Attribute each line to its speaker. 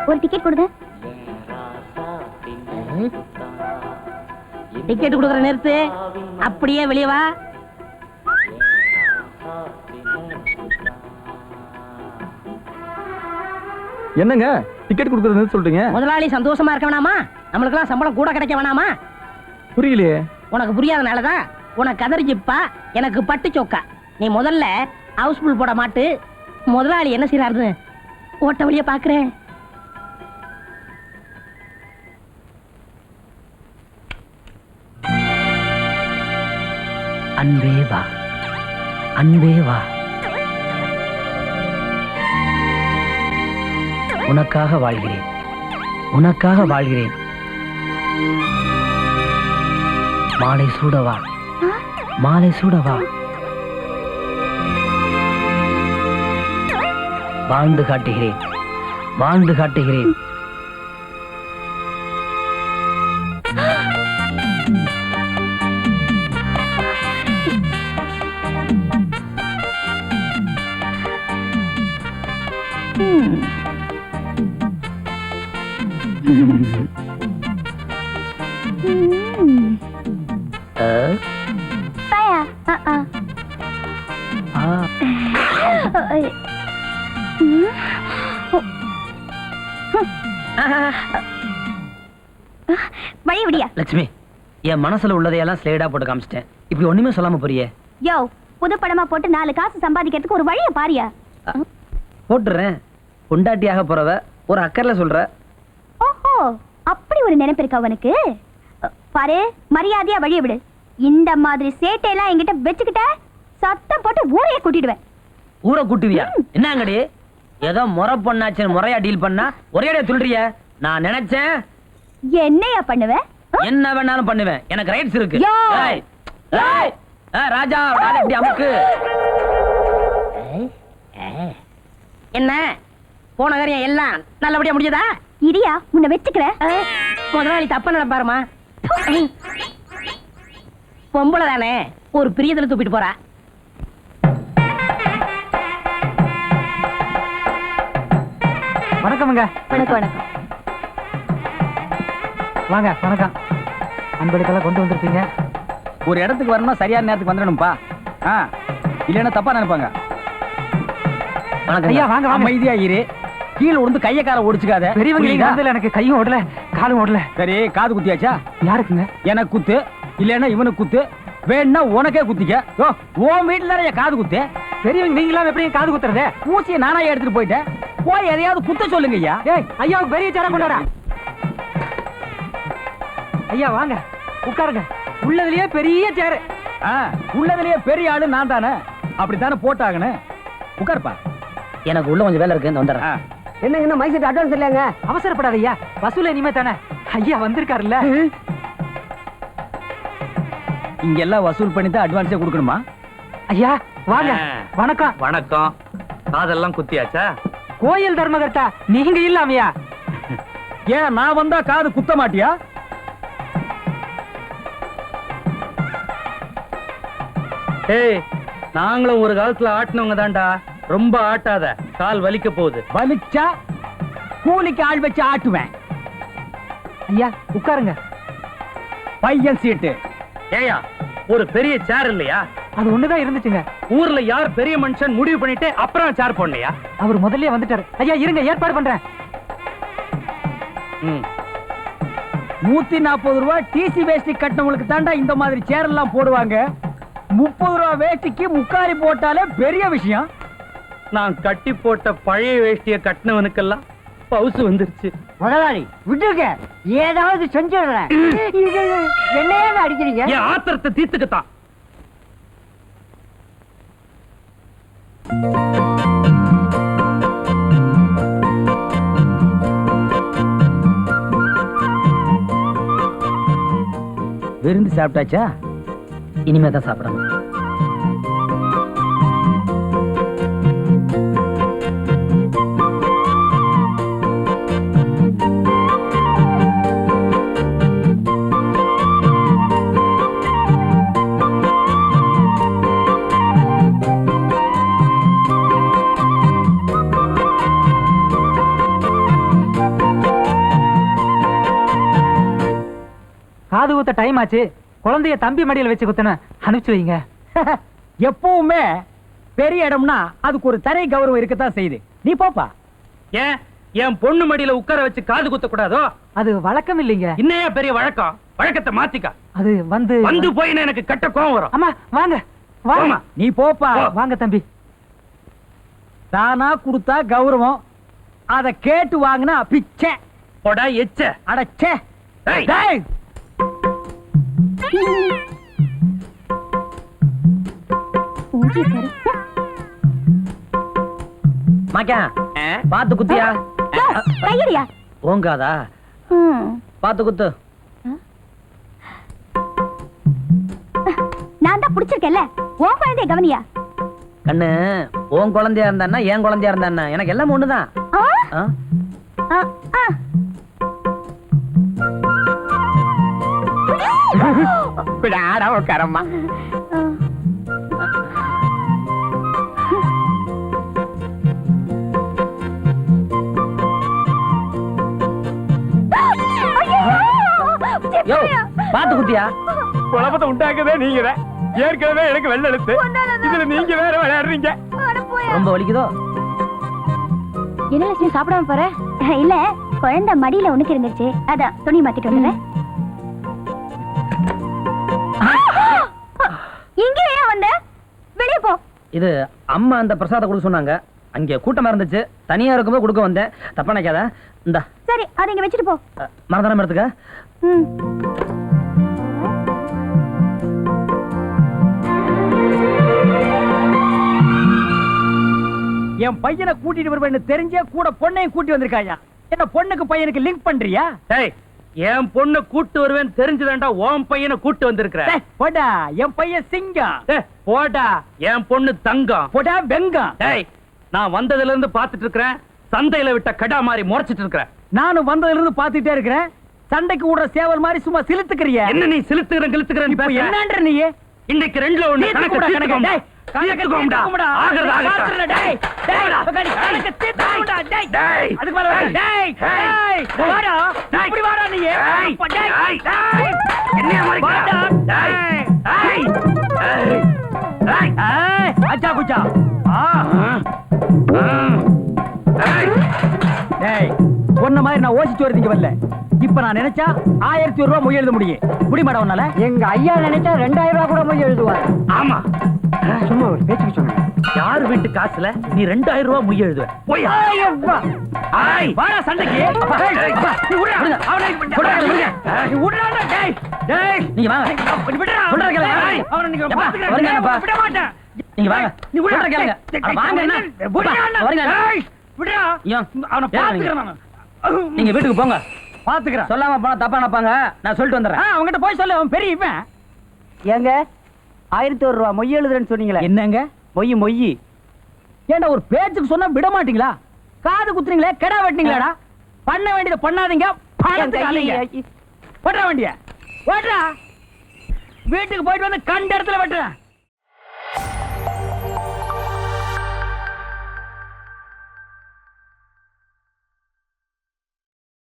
Speaker 1: ஒரு டிக்கெட் கொடுங்க.
Speaker 2: டிக்கெட் கொடுக்குற நிறுத்து, அப்படியே வெளியே வா.
Speaker 3: என்னங்க டிக்கெட் கொடுக்கறது சொல்றீங்க?
Speaker 2: முதலாளி சந்தோஷமா இருக்க வேணாமா? நம்மளுக்கெல்லாம் சம்பளம் கூட கிடைக்க வேணாமா?
Speaker 3: புரியலையே.
Speaker 2: உனக்கு புரியாதனாலதான் உனக்கு கதறி ஜிப்பா, எனக்கு பட்டு சோக்கா. நீ முதல்ல ஹவுஸ்ஃபுல் போட மாட்டு. முதலாளி என்ன செய்யறாருன்னு ஓட்ட வழிய பாக்குறேன். அன்பே வா, அன்பே வா, உனக்காக வாழ்கிறேன், உனக்காக வாழ்கிறேன். மாலை சூடவா, மாலை சூடவா, வாழ்ந்து காட்டுகிறேன், வாழ்ந்து காட்டுகிறேன்.
Speaker 1: வழி விடியா
Speaker 2: லட்சுமி, என் மனசுல உள்ளதையெல்லாம் ஸ்லேடா போட்டு காமிச்சிட்டேன். இப்படி ஒண்ணுமே சொல்லாம போறியே.
Speaker 1: யோ, புது படமா போட்டு 4 காசு சம்பாதிக்கிறதுக்கு ஒரு வழிய பாரியா.
Speaker 2: போட்டுறேன். பொண்டாட்டியாக போறவ ஒரு அக்கறையில சொல்ற.
Speaker 1: ஓஹோ, அப்படி ஒரு நினைப்பு இருக்கா உனக்கு? பாரு, மரியாதையா வழிய விடு. இந்த மாதிரி சேட்டையெல்லாம் என்கிட்ட வச்சுக்கிட்ட சத்தம் போட்டு ஊரையே கூட்டிடுவேன்.
Speaker 2: ஊரை கூட்டுவியா? என்னங்கடி, ஏதோ முறை பொண்ணாச்சு முறையா டீல் பண்ணா ஒரேடியா துள்றிய. நான் நினைச்சேன்
Speaker 1: என்னையா பண்ணுவேன்?
Speaker 2: என்ன வேணாலும் பண்ணுவேன், எனக்கு ரைட்ஸ் இருக்கு. ஏய், ஏய், ராஜா இப்படி அமுக்கு. என்ன போன காரியம் எல்லாம் நல்லபடியா முடிஞ்சதா?
Speaker 1: இரியா, உன்னை வச்சுக்கிறேன்.
Speaker 2: முதலாளி தப்ப நினைப்பாருமா. பொம்பளை தானே, ஒரு பிரியத்துல தூப்பிட்டு போறா.
Speaker 4: வணக்கம்ங்க.
Speaker 1: வணக்கம் வணக்கம்.
Speaker 4: வாங்க. வணக்கம். அன்படுக்கெல்லாம் கொண்டு வந்திருக்கீங்க.
Speaker 3: ஒரு இடத்துக்கு வரணும்னா சரியான நேரத்துக்கு வந்துடணும்பா. இல்லைன்னா தப்பா நினைப்பாங்க.
Speaker 4: ஐயா வாங்க வாங்க.
Speaker 3: அமைதியா இரு. கீழே விழுந்து கைய கால ஒடிச்சுக்காத.
Speaker 4: பெரியவங்க எனக்கு கையும் ஓடல காலும் ஓடல.
Speaker 3: சரி, காது குத்தியாச்சா?
Speaker 4: யாருக்குங்க?
Speaker 3: எனக்கு குத்து, இல்லைன்னா இவனுக்கு குத்து, வேணும்னா உனக்கே குத்திக்க. உன் வீட்டுல நிறைய காது குத்து.
Speaker 4: பெரியவங்க நீங்களாம் எப்படி காது குத்துறது?
Speaker 3: ஊசியை நானா எடுத்துட்டு போயிட்டேன். போய் எதையாவது குத்த சொல்லுங்க ஐயா.
Speaker 4: ஏய், ஐயாவுக்கு பெரிய சேர கொண்டாடா. ஐயா வாங்க, உட்காருங்க. உள்ளதுலயே பெரிய சேரு.
Speaker 3: உள்ளதுலயே பெரிய ஆளு நான் தானே. அப்படித்தானே போட்டாங்கன்னு. உட்காருப்பா.
Speaker 2: எனக்கு உள்ள கொஞ்சம் வேலை இருக்கு, வந்துடுறேன்.
Speaker 4: என்ன மைசூர் அட்வான்ஸ் இல்லையாங்க? அவசரப்படாத ஐயா, வசூல் இனிமே தானே. ஐயா வந்திருக்காருல்ல.
Speaker 3: இங்க எல்லாம் வசூல் பண்ணி தான் அட்வான்ஸே கொடுக்கணுமா?
Speaker 4: ஐயா வாங்க. வணக்கம்.
Speaker 5: வணக்கம். காதெல்லாம் குத்தியாச்சா?
Speaker 4: கோயில் தர்மகர்த்தா நீங்க இல்லாமையா?
Speaker 3: ஏன் நான் வந்தா காது குத்த மாட்டியா?
Speaker 5: ஏய், நாங்களும் ஒரு காலத்துல ஆட்டினவங்க தான்டா. ரொம்ப ஆட்டாத, கால் வலிக்க போகுது.
Speaker 3: வலிச்சா கூலிக்கு ஆள் வச்சு ஆட்டுவேன்.
Speaker 4: ஐயா உட்காருங்க.
Speaker 3: பையன் சீட்டு.
Speaker 5: ஏயா, ஒரு பெரிய சேர் இல்லையா?
Speaker 4: அது ஒண்ணுதான் இருந்துச்சுங்க.
Speaker 5: ஊர்ல யார் பெரிய மனுஷன் முடிவு பண்ணிட்டு அப்புறம் சேர் போடலையா?
Speaker 4: அவர் முதல்லயே வந்துட்டாரு. ஐயா இருங்க, ஏற்பாடு பண்றேன்.
Speaker 3: 140 ரூபாய் டிசி வேஷ்டி கட்டினவங்களுக்கு தாண்டா இந்த மாதிரி சேர் எல்லாம் போடுவாங்க. 30 ரூபாய் வேஷ்டிக்கு முக்காரி போட்டாலே பெரிய விஷயம்.
Speaker 5: நான் கட்டி போட்ட பழைய வேஷ்டிய கட்டினவனுக்கெல்லாம் பவுசு வந்துருச்சு.
Speaker 4: முதலாளி விட்டுருக்க, ஏதாவது செஞ்சுடுறேன். என்னையே அடிக்கிறீங்க?
Speaker 5: என் ஆத்திரத்தை தீர்த்துக்கத்தான்.
Speaker 3: விருந்து சாப்பிட்டாச்சா?
Speaker 2: இனிமே தான் சாப்பிடணும்.
Speaker 4: காது குத்த டைம் ஆச்சு, குழந்தைய தம்பி மடியில வச்சு குத்தணும், அனுப்பிச்சு வைங்க.
Speaker 3: எப்பவுமே பெரிய இடம்னா அதுக்கு ஒரு தனி கௌரவம் இருக்கத்தான் செய்யுது. நீ போப்பா.
Speaker 5: ஏன் என் பொண்ணு மடியில உட்கார வச்சு காது குத்த கூடாதோ?
Speaker 4: அது வழக்கம் இல்லைங்க.
Speaker 5: இன்னையா பெரிய வழக்கம்? வழக்கத்தை மாத்திக்க.
Speaker 4: அது வந்து
Speaker 5: போயின்னு எனக்கு கட்ட கோவம் வரும்.
Speaker 4: அம்மா வாங்க வாங்க.
Speaker 5: போம்மா.
Speaker 3: நீ போப்பா.
Speaker 4: வாங்க தம்பி.
Speaker 3: தானா கொடுத்தா கௌரவம், அத கேட்டு வாங்கினா பிச்சை.
Speaker 5: போடா எச்ச.
Speaker 3: அடச்சே.
Speaker 5: ஏய்.
Speaker 3: டேய்.
Speaker 2: மாக்கா பாத்து குத்தியா?
Speaker 1: கையடியா?
Speaker 2: ஓங்காதா? பாத்து குத்து.
Speaker 1: நான் தான் புடிச்சிருக்கேன்ல, உன் குழந்தைய கவனியா?
Speaker 2: கண்ணு, உன் குழந்தையா இருந்தா என் குழந்தையா இருந்தா எனக்கு எல்லாம் ஒண்ணுதான்.
Speaker 1: ஆ? ஆ, ஆ.
Speaker 3: உட்காரம்மா.
Speaker 2: யோ பாத்து குத்தியா?
Speaker 3: குழப்பத்தை உண்டாக்குதே நீங்க தான். ஏற்கனவே எனக்கு வெள்ள எழுத்து, இதுல நீங்க வேற விளையாடுறீங்க.
Speaker 2: ரொம்ப வலிக்குதோ?
Speaker 1: என்ன லட்சுமி சாப்பிடாம போற? இல்ல, குழந்தை மடியில உனக்கு இருந்துச்சு, அதான் துணி மாத்திட்டு வந்துடுறேன். இங்கே ஏன் வந்த? வெளியே போ.
Speaker 2: இது அம்மா அந்த பிரசாத கொடுக்க சொன்னாங்க, அங்க கூட்டமா இருந்துச்சு, தனியா இருக்கும்போது கொடுக்க வந்தேன். தப்பா நினைக்காத. இந்த
Speaker 1: சரி, அதை இங்க வச்சுட்டு போ.
Speaker 2: மறந்துடாம எடுத்துக்க.
Speaker 1: ம்.
Speaker 3: என் பையனை கூட்டிட்டு வருவேன்னு தெரிஞ்சே கூட பொண்ணையும் கூட்டி வந்திருக்காயா? என்ன பொண்ணுக்கு பையனுக்கு லிங்க் பண்றியா?
Speaker 5: டேய், என் பொண்ணு கூட்டு வருவேன்னு தெரிஞ்சுதான்டா உன் பையனை கூட்டு வந்திருக்கிற.
Speaker 3: டேய், போடா, என் பையன் சிங்கம்.
Speaker 5: டேய், போடா, என் பொண்ணு தங்கம்.
Speaker 3: போடா, வெங்கம்.
Speaker 5: டேய், நான் வந்ததுல இருந்து பாத்துட்டு இருக்கிறேன், சந்தையில விட்ட கடா மாதிரி முறைச்சிட்டு இருக்கிறேன்.
Speaker 3: நானும் வந்ததுல இருந்து பாத்துட்டே இருக்கிறேன், சண்டைக்கு விடுற சேவல் மாதிரி சும்மா சிலுத்துக்கிறிய.
Speaker 5: என்ன நீ சிலுத்துக்கிறேன்
Speaker 3: இப்ப என்னன்ற நீ?
Speaker 5: இன்னைக்கு ரெண்டுல ஒண்ணு கணக்கு தீர்த்துக்கோம்டா.
Speaker 3: டேய், கணக்கு தீர்த்துக்கோம்டா.
Speaker 5: ஆகிறது ஆகட்டும்.
Speaker 3: பாத்துறல, டேய். டேய், கணக்கு தீர்த்துக்கோம்டா, டேய்.
Speaker 5: டேய்.
Speaker 3: அதுக்கு மேல வா. டேய், டேய், வாடா. இப்படி வாடா நீ.
Speaker 5: டேய்,
Speaker 3: டேய்,
Speaker 5: டேய். என்னைய மறைக்கிறா? டேய், டேய், டேய், டேய்.
Speaker 3: ஏய், அச்சா குச்சா.
Speaker 5: டேய்.
Speaker 3: டேய், பொண்ண மாதிரி நான் ஓசிச்சு வரதுக்கு வரல. இப்ப நான் நினைச்சா 1000 ரூபாய் மொய் எழுத முடியும். முடிமாடா உன்னால? எங்க ஐயா நினைச்சா 2000 ரூபாய் கூட மொய் எழுதுவார்.
Speaker 5: ஆமா,
Speaker 3: சும்மா ஒரு பேச்சுக்கு சொன்னேன்.
Speaker 5: யார் வீட்டு காசுல நீ 2000 ரூபாய் முய் எழுதுவ? போயா? ஆய்,
Speaker 3: வாடா சண்டைக்கு.
Speaker 5: டேய்,
Speaker 3: நீ விடுடா. அவனை நீ விடுடா. டேய், டேய்,
Speaker 2: நீங்க வாங்க.
Speaker 3: நீ விடுடா.
Speaker 2: சொல்றத கேளுங்க.
Speaker 3: டேய், அவனை நீங்க
Speaker 2: எப்பா,
Speaker 3: பாத்துக்கறேன்.
Speaker 2: வருங்கப்பா.
Speaker 3: விட மாட்டேன்.
Speaker 2: நீங்க வாங்க.
Speaker 3: நீ விடுடா.
Speaker 2: சொல்றத கேளுங்க. அட வாங்க என்ன?
Speaker 3: விடுடா.
Speaker 2: வருங்க.
Speaker 3: டேய், விடுடா.
Speaker 2: ஐயோ,
Speaker 3: அவனை
Speaker 2: கேளுங்க.
Speaker 3: பாத்துக்கறேன் நான்.
Speaker 2: நீங்க வீட்டுக்கு போங்க.
Speaker 3: பாத்துக்கறேன்.
Speaker 2: சொல்லாம போனா தப்பா நினைப்பாங்க, நான் சொல்லிட்டு வந்துடுறேன்.
Speaker 3: அவன்கிட்ட போய் சொல்லு, அவன் பெரிய இவன்.
Speaker 6: ஏங்க 1001 ரூபா மொய் எழுதுறேன்னு சொன்னீங்களே,
Speaker 3: என்னங்க
Speaker 6: மொய்
Speaker 3: ஏண்டா ஒரு பேச்சுக்கு சொன்னா விட மாட்டீங்களா? காது குத்துறீங்களே, கெடா வெட்டீங்களாடா? பண்ண வேண்டியதை பண்ணாதீங்க, பணத்துக்கு அலைங்க. போட்டா வேண்டிய ஓட்டா. வீட்டுக்கு போயிட்டு வந்து கண்ட இடத்துல வெட்டுறேன்.